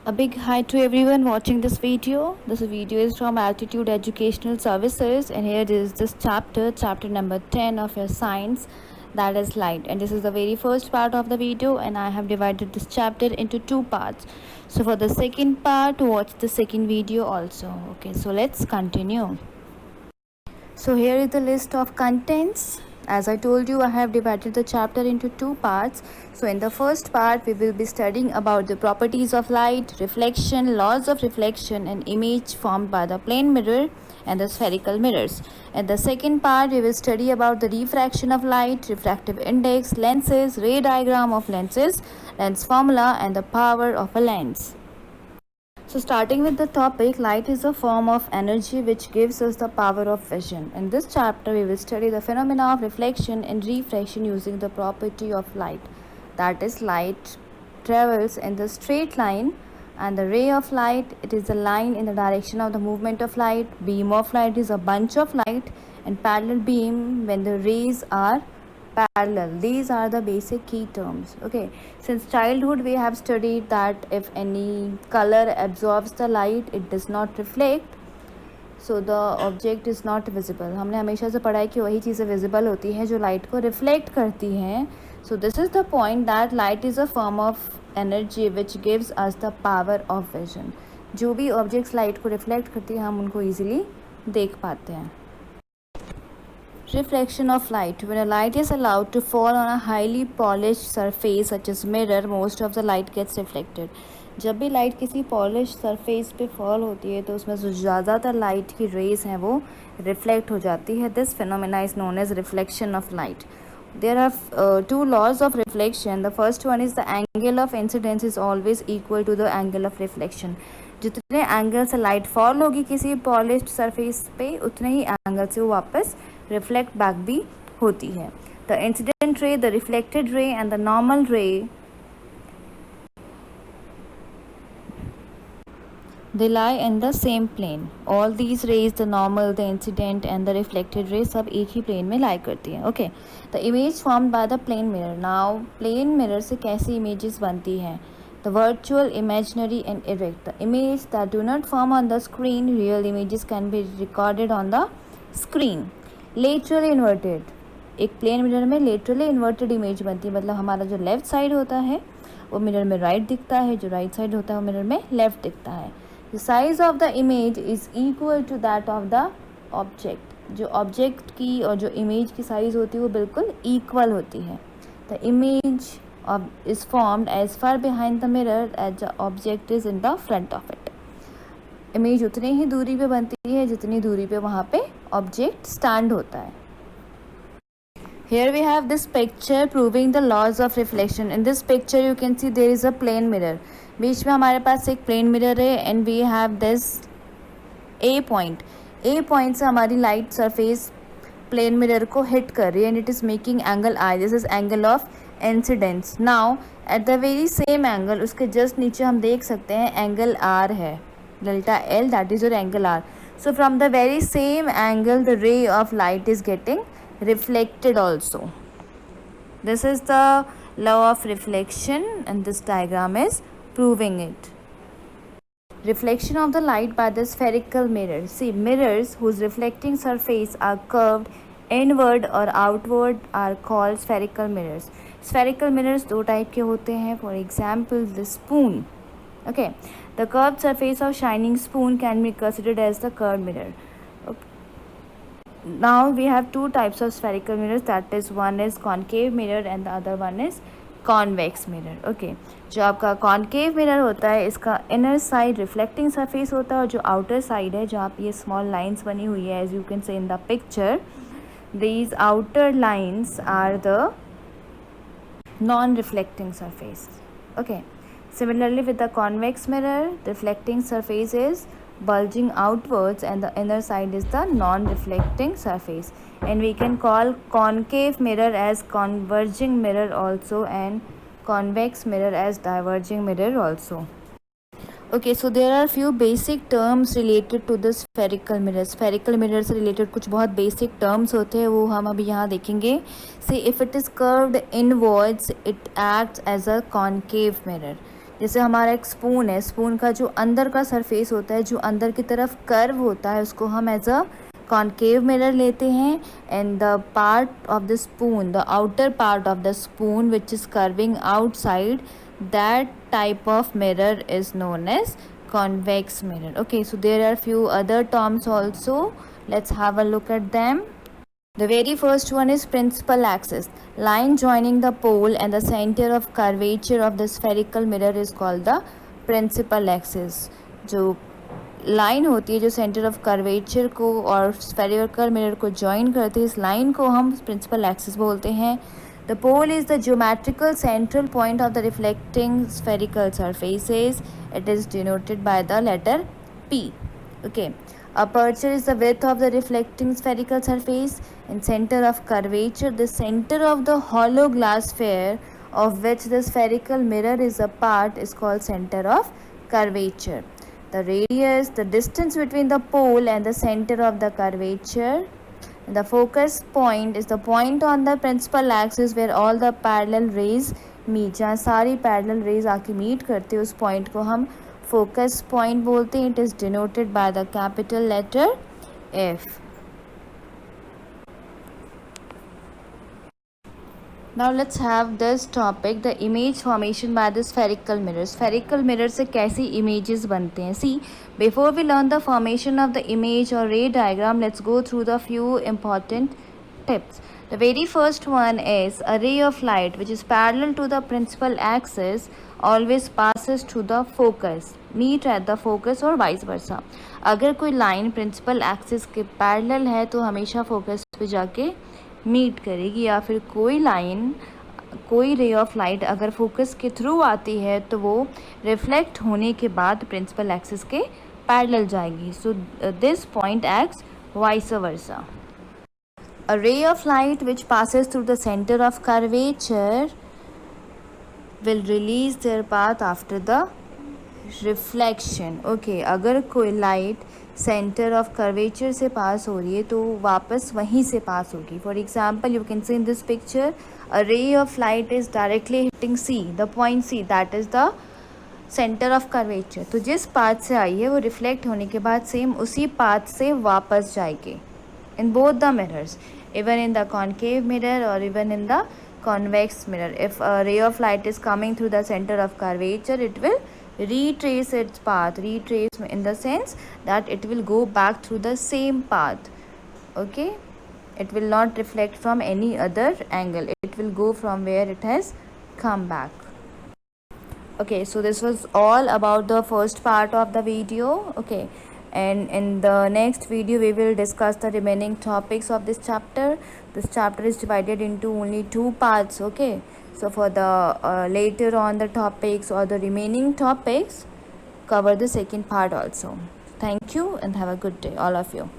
A big hi to everyone watching this video. This video is from Altitude Educational Services, and here is this chapter number 10 of your science, that is light. And this is the very first part of the video, and I have divided this chapter into two parts. So for the second part, watch the second video also. Okay, so let's continue. So here is the list of contents. As I told you, I have divided the chapter into two parts. So in the first part, we will be studying about the properties of light, reflection, laws of reflection, and image formed by the plane mirror and the spherical mirrors. In the second part, we will study about the refraction of light, refractive index, lenses, ray diagram of lenses, lens formula, and the power of a lens. So starting with the topic, light is a form of energy which gives us the power of vision. In this chapter, we will study the phenomena of reflection and refraction using the property of light. That is, light travels in the straight line, and the ray of light, it is a line in the direction of the movement of light. Beam of light is a bunch of light, and parallel beam when the rays are parallel. These are the basic key terms. Okay, since childhood we have studied that if any color absorbs the light, it does not reflect, so the object is not visible. हमने हमेशा से पढ़ा है कि वही चीज़ें visible होती हैं जो light को reflect करती हैं. So this is the point that light is a form of energy which gives us the power of vision. जो भी objects light को reflect करती हैं हम उनको easily देख पाते हैं. Reflection of light. When a light is allowed to fall on a highly polished surface such as mirror, most of the light gets reflected. जब भी लाइट किसी पॉलिश सरफेस पे फॉल होती है तो उसमें जो ज़्यादातर लाइट की रेज हैं वो रिफ्लेक्ट हो जाती है. This phenomena is known as reflection of light. There are two laws of reflection. The first one is the angle of incidence is always equal to the angle of reflection. जितने angle से light fall होगी किसी polished surface पे उतने ही angle से वो वापस reflect back भी होती है. The incident ray, the reflected ray and the normal रे, they lie in the same plane. All these rays, the normal, the incident and the reflected rays, सब एक ही plane में lie करती हैं. Okay, the image formed by the plane mirror. Now plane mirror से कैसी images बनती हैं? The virtual, imaginary and erect. The image that do not form on the screen, real images can be recorded on the screen. Laterally inverted. एक plane mirror में laterally inverted image बनती है. मतलब हमारा जो लेफ्ट साइड होता है वो मिरर में राइट दिखता है, जो राइट साइड होता है वो मिरर में लेफ्ट दिखता है. The size of the image is equal to that of the object. जो ऑब्जेक्ट की और जो इमेज की साइज़ होती है वो बिल्कुल इक्वल होती है. The image is formed as far behind the mirror as the object is in the front of it. Image उतनी ही दूरी पे बनती है जितनी दूरी पे वहाँ पे ऑब्जेक्ट स्टैंड होता है. Here we have this picture proving the laws of reflection. In this picture you can see there is a plane mirror. बीच में हमारे पास एक प्लेन मिरर है and we have this A point. A point से हमारी light surface plane mirror को hit कर रही है and it is making angle I. This is angle of incidence. Now at the very same angle उसके just नीचे हम देख सकते हैं एंगल आर है, delta L, that is your angle R. So from the very same angle the ray of light is getting reflected also. This is the law of reflection and this diagram is proving it. Reflection of the light by the spherical mirror. See, mirrors whose reflecting surface are curved inward or outward are called spherical mirrors. Spherical mirrors दो type के होते हैं. For example, the spoon. Okay, the curved surface of shining spoon can be considered as the curved mirror. Now we have two types of spherical mirrors, that is one is concave mirror and the other one is convex mirror. Okay, जो आपका concave mirror होता है इसका inner side reflecting surface होता है और जो outer side है जहाँ पे ये small lines बनी हुई है as you can see in the picture, these outer lines are the non-reflecting surface. Okay, similarly with the convex mirror, the reflecting surface is bulging outwards and the inner side is the non-reflecting surface, and we can call concave mirror as converging mirror also and convex mirror as diverging mirror also. Okay, so there are few basic terms related to the spherical mirror. Spherical mirror से related कुछ बहुत basic terms होते हैं वो हम अभी यहाँ देखेंगे. See, if it is curved inwards it acts as a concave mirror. जैसे हमारा एक स्पून है, स्पून का जो अंदर का सरफेस होता है, जो अंदर की तरफ कर्व होता है, उसको हम एज अ कॉन्केव मिरर लेते हैं. And the part of the spoon, the outer part of the spoon which is curving outside, that type of mirror is known as convex mirror. Okay, so there are few other terms also. Let's have a look at them. The very first one is principal axis. Line joining the pole and the center of curvature of the spherical mirror is called the principal axis. जो line होती है जो centre of curvature को और spherical mirror को join करती है, इस लाइन को हम प्रिंसिपल एक्सिस बोलते हैं. The pole is the geometrical central point of the reflecting spherical surfaces. It is denoted by the letter P. Okay. Aperture is the width of the reflecting spherical surface. In center of curvature, the center of the hollow glass sphere of which the spherical mirror is a part is called center of curvature. The radius, the distance between the pole and the center of the curvature. The focus point is the point on the principal axis where all the parallel rays meet. जहाँ सारी parallel rays आके meet करते हैं, उस point को हम focus point बोलते हैं. It is denoted by the capital letter F. Now let's have this topic, the image formation by the spherical mirror. Spherical mirror से कैसी images बनते हैं? See, before we learn the formation of the image or ray diagram, let's go through the few important tips. The very first one is a ray of light which is parallel to the principal axis always passes to the focus, meet at the focus or vice versa. अगर कोई line principal axis के parallel है तो हमेशा focus पे जाके meet करेगी, या फिर कोई लाइन, कोई रे ऑफ लाइट अगर फोकस के थ्रू आती है तो वो रिफ्लेक्ट होने के बाद प्रिंसिपल एक्सिस के पैरेलल जाएगी. So this point acts vice versa. A ray of light which passes through the centre of curvature will release there path after the reflection. Okay, अगर कोई लाइट सेंटर ऑफ कर्वेचर से पास हो रही है तो वापस वहीं से पास होगी. For example, you can see in this picture a ray of light is directly hitting C, the point C, that is the centre of curvature. तो जिस पाथ से आई है वो रिफ्लेक्ट होने के बाद सेम उसी पाथ से वापस जाएगी in both the mirrors, even in the concave mirror और even in the convex mirror. If a ray of light is coming through the center of curvature, it will retrace its path. Retrace in the sense that it will go back through the same path. Okay, it will not reflect from any other angle, it will go from where it has come back. Okay, so this was all about the first part of the video. Okay, and in the next video we will discuss the remaining topics of this chapter. This chapter is divided into only 2 parts. Okay, so for the later on the topics or the remaining topics, cover the second part also. Thank you and have a good day all of you.